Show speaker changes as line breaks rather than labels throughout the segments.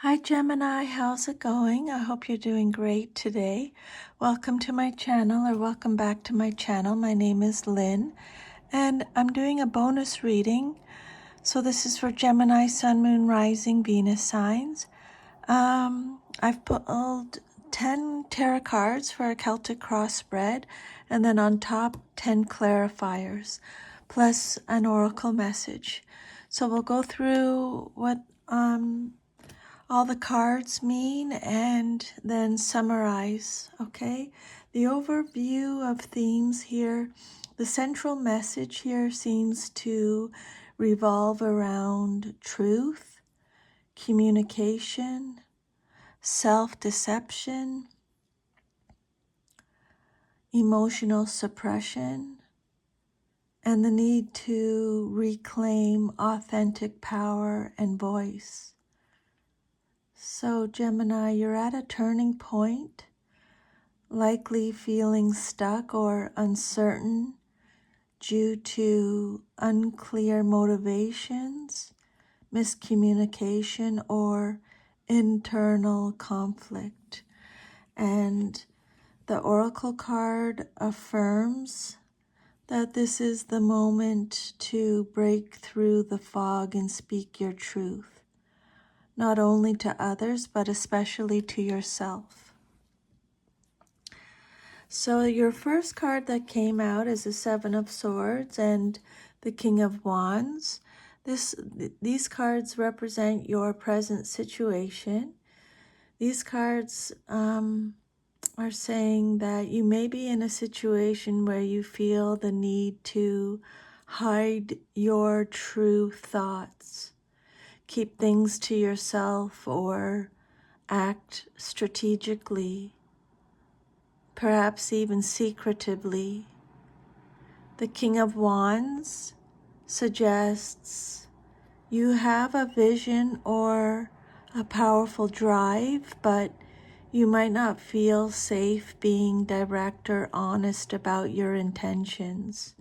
Hi Gemini, how's it going? I hope you're doing great today. Welcome to my channel, or welcome back to my channel. My name is Lynn and I'm doing a bonus reading. So this is for Gemini, Sun, Moon, Rising, Venus signs. I've pulled 10 tarot cards for a Celtic cross spread, and then on top 10 clarifiers plus an oracle message. So we'll go through what all the cards mean and then summarize, okay? The overview of themes here, the central message here seems to revolve around truth, communication, self-deception, emotional suppression, and the need to reclaim authentic power and voice. So Gemini, you're at a turning point, likely feeling stuck or uncertain due to unclear motivations, miscommunication, or internal conflict. And the oracle card affirms that this is the moment to break through the fog and speak your truth, not only to others, but especially to yourself. So your first card that came out is the Seven of Swords and the King of Wands. These cards represent your present situation. These cards are saying that you may be in a situation where you feel the need to hide your true thoughts, keep things to yourself, or act strategically, perhaps even secretively. The King of Wands suggests you have a vision or a powerful drive, but you might not feel safe being direct or honest about your intentions.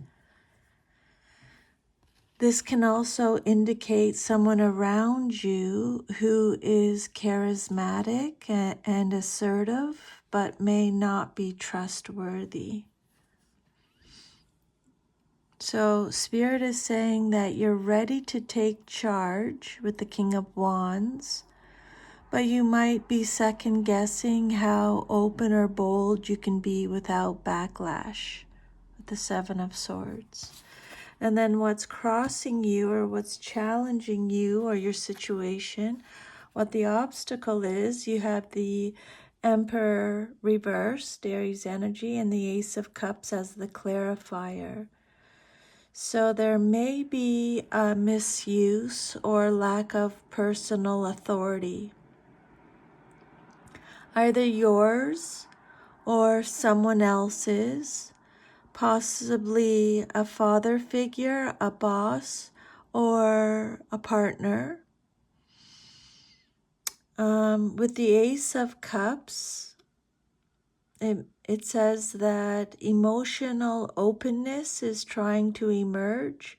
This can also indicate someone around you who is charismatic and assertive, but may not be trustworthy. So Spirit is saying that you're ready to take charge with the King of Wands, but you might be second guessing how open or bold you can be without backlash with the Seven of Swords. And then what's crossing you, or what's challenging you or your situation, what the obstacle is, you have the Emperor reversed, Aries energy, and the Ace of Cups as the clarifier. So there may be a misuse or lack of personal authority, either yours or someone else's, possibly a father figure, a boss, or a partner. With the Ace of Cups, it says that emotional openness is trying to emerge,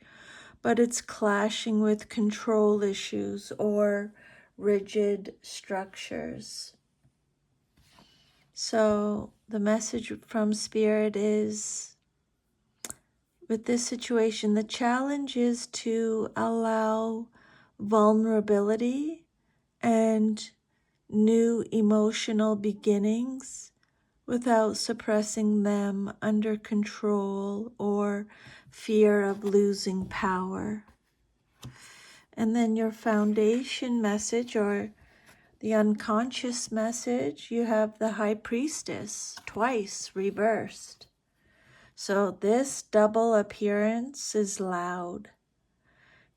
but it's clashing with control issues or rigid structures. So the message from Spirit is, with this situation, the challenge is to allow vulnerability and new emotional beginnings without suppressing them under control or fear of losing power. And then your foundation message, or the unconscious message, you have the High Priestess twice reversed. So this double appearance is loud.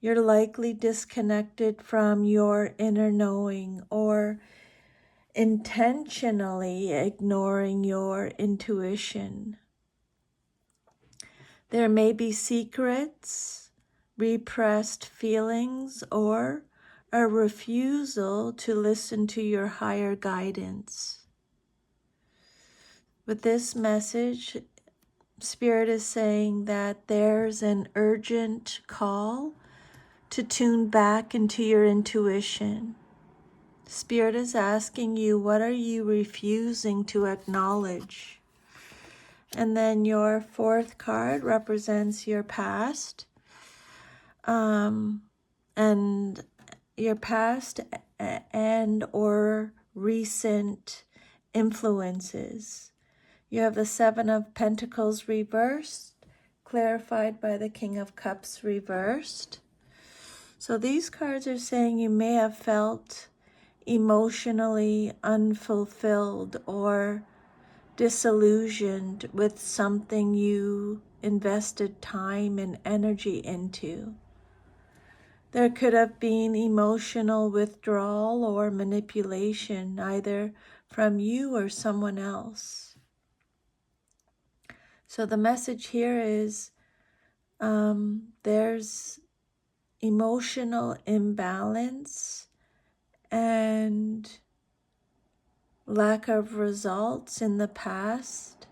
You're likely disconnected from your inner knowing or intentionally ignoring your intuition. There may be secrets, repressed feelings, or a refusal to listen to your higher guidance. With this message, Spirit is saying that there's an urgent call to tune back into your intuition. Spirit is asking you, what are you refusing to acknowledge? And then your fourth card represents your past, and your past and or recent influences. You have the Seven of Pentacles reversed, clarified by the King of Cups reversed. So these cards are saying you may have felt emotionally unfulfilled or disillusioned with something you invested time and energy into. There could have been emotional withdrawal or manipulation, either from you or someone else. So the message here is there's emotional imbalance and lack of results in the past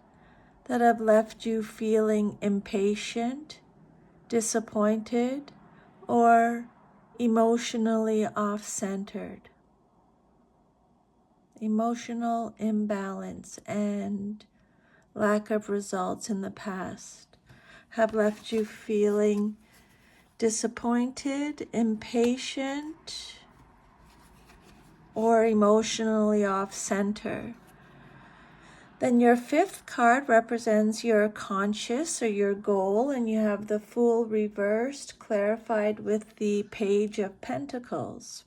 that have left you feeling impatient, disappointed, or emotionally off-centered. Emotional imbalance and lack of results in the past have left you feeling disappointed, impatient, or emotionally off-center. Then your fifth card represents your conscious or your goal, and you have the Fool reversed, clarified with the Page of Pentacles.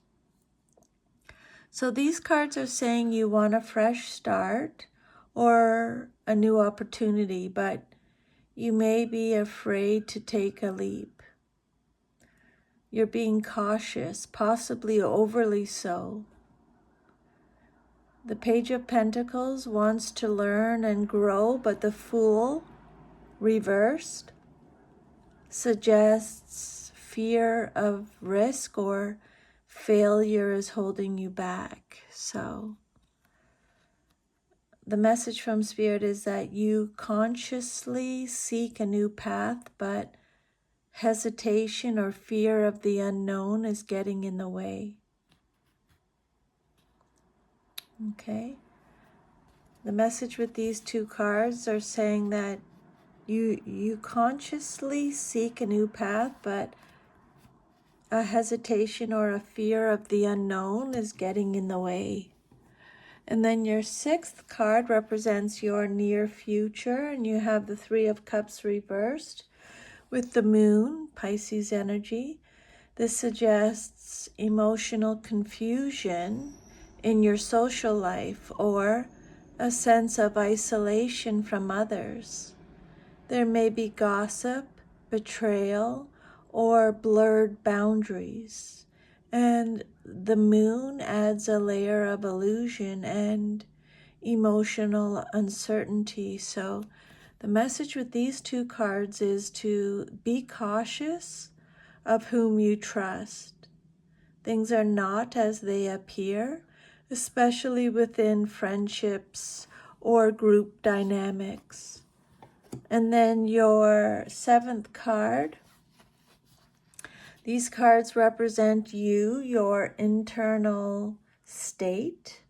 So these cards are saying you want a fresh start or a new opportunity, but you may be afraid to take a leap. You're being cautious, possibly overly so. The Page of Pentacles wants to learn and grow, but the Fool, reversed, suggests fear of risk or failure is holding you back. So the message from Spirit is that you consciously seek a new path, but hesitation or fear of the unknown is getting in the way. Okay? The message with these two cards are saying that you consciously seek a new path, but a hesitation or a fear of the unknown is getting in the way. And then your sixth card represents your near future, and you have the Three of Cups reversed with the Moon, Pisces energy. This suggests emotional confusion in your social life or a sense of isolation from others. There may be gossip, betrayal, or blurred boundaries. And the Moon adds a layer of illusion and emotional uncertainty. So the message with these two cards is to be cautious of whom you trust. Things are not as they appear, especially within friendships or group dynamics. And then your seventh card. These cards represent you, your internal state.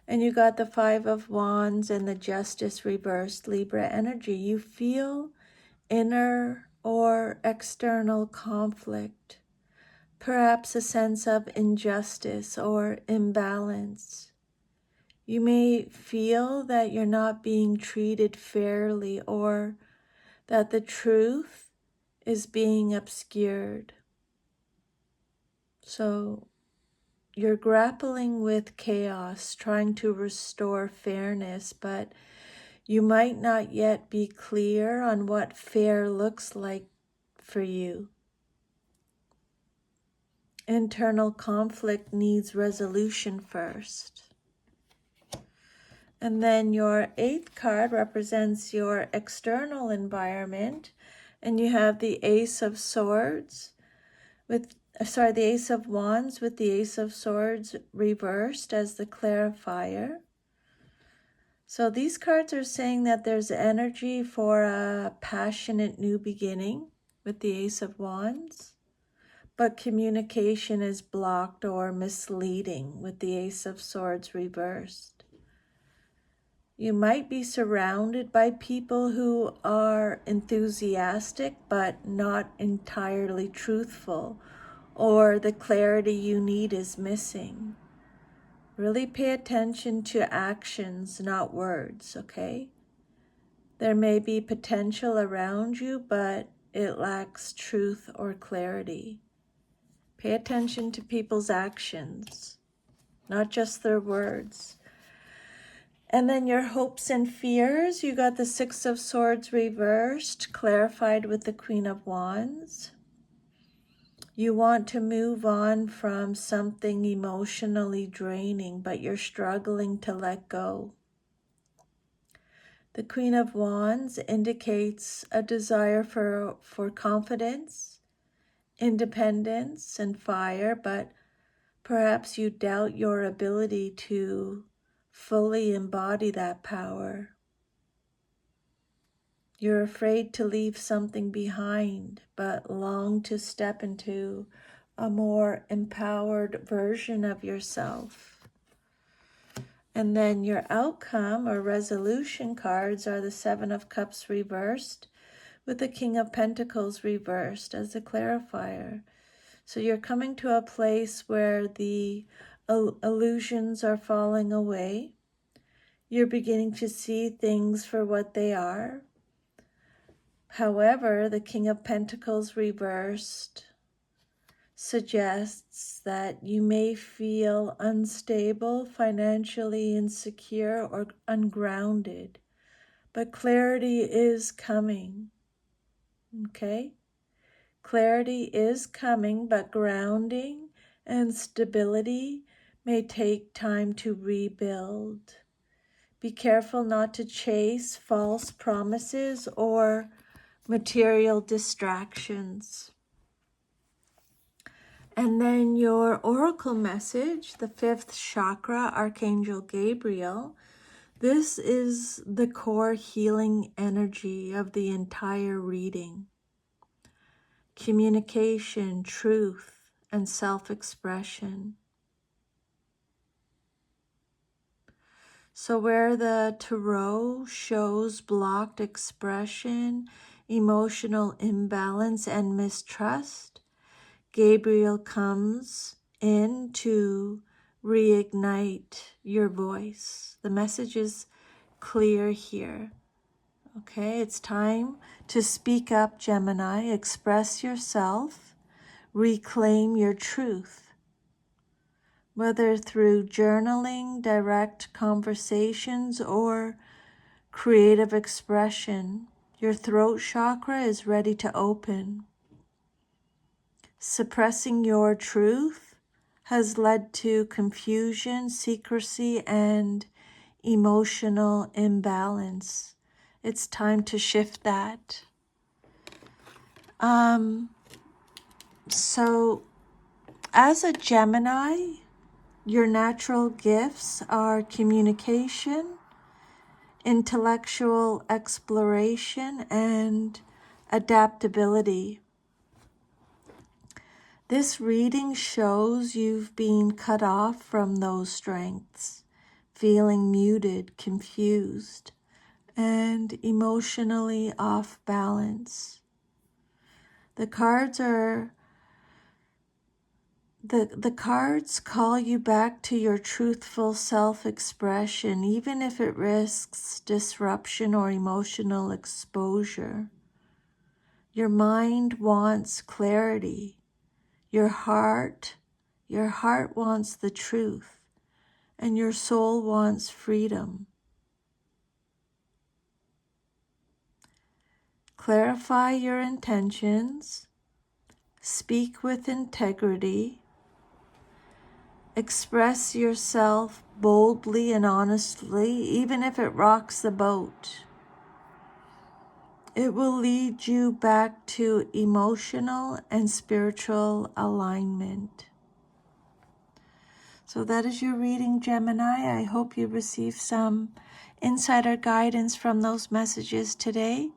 And you got the Five of Wands and the Justice reversed, Libra energy. You feel inner or external conflict, perhaps a sense of injustice or imbalance. You may feel that you're not being treated fairly or that the truth is being obscured. So you're grappling with chaos, trying to restore fairness, but you might not yet be clear on what fair looks like for you. Internal conflict needs resolution first. And then your eighth card represents your external environment, and you have the Ace of Swords with the Ace of Wands with the Ace of Swords reversed as the clarifier. So these cards are saying that there's energy for a passionate new beginning with the Ace of Wands, but communication is blocked or misleading with the Ace of Swords reversed. You might be surrounded by people who are enthusiastic but not entirely truthful, or the clarity you need is missing. Really pay attention to actions, not words, okay? There may be potential around you, but it lacks truth or clarity. Pay attention to people's actions, not just their words. And then your hopes and fears, you got the Six of Swords reversed, clarified with the Queen of Wands. You want to move on from something emotionally draining, but you're struggling to let go. The Queen of Wands indicates a desire for confidence, independence, and fire, but perhaps you doubt your ability to fully embody that power. You're afraid to leave something behind, but long to step into a more empowered version of yourself. And then your outcome or resolution cards are the Seven of Cups reversed with the King of Pentacles reversed as a clarifier. So you're coming to a place where the illusions are falling away. You're beginning to see things for what they are. However, the King of Pentacles reversed suggests that you may feel unstable, financially insecure, or ungrounded, but clarity is coming, okay? Clarity is coming, but grounding and stability may take time to rebuild. Be careful not to chase false promises or material distractions. And then your oracle message, the fifth chakra, Archangel Gabriel. This is the core healing energy of the entire reading. Communication, truth, and self-expression. So where the tarot shows blocked expression, emotional imbalance, and mistrust, Gabriel comes in to reignite your voice. The message is clear here. Okay, it's time to speak up, Gemini. Express yourself. Reclaim your truth. Whether through journaling, direct conversations, or creative expression, your throat chakra is ready to open. Suppressing your truth has led to confusion, secrecy, and emotional imbalance. It's time to shift that. So as a Gemini, your natural gifts are communication, intellectual exploration, and adaptability. This reading shows you've been cut off from those strengths, feeling muted, confused, and emotionally off balance. The cards call you back to your truthful self-expression, even if it risks disruption or emotional exposure. Your mind wants clarity. Your heart wants the truth, and your soul wants freedom. Clarify your intentions, speak with integrity, express yourself boldly and honestly, even if it rocks the boat. It will lead you back to emotional and spiritual alignment. So that is your reading, Gemini. I hope you receive some insider guidance from those messages today.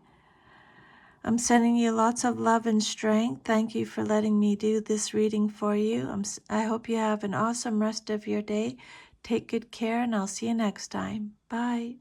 I'm sending you lots of love and strength. Thank you for letting me do this reading for you. I hope you have an awesome rest of your day. Take good care, and I'll see you next time. Bye.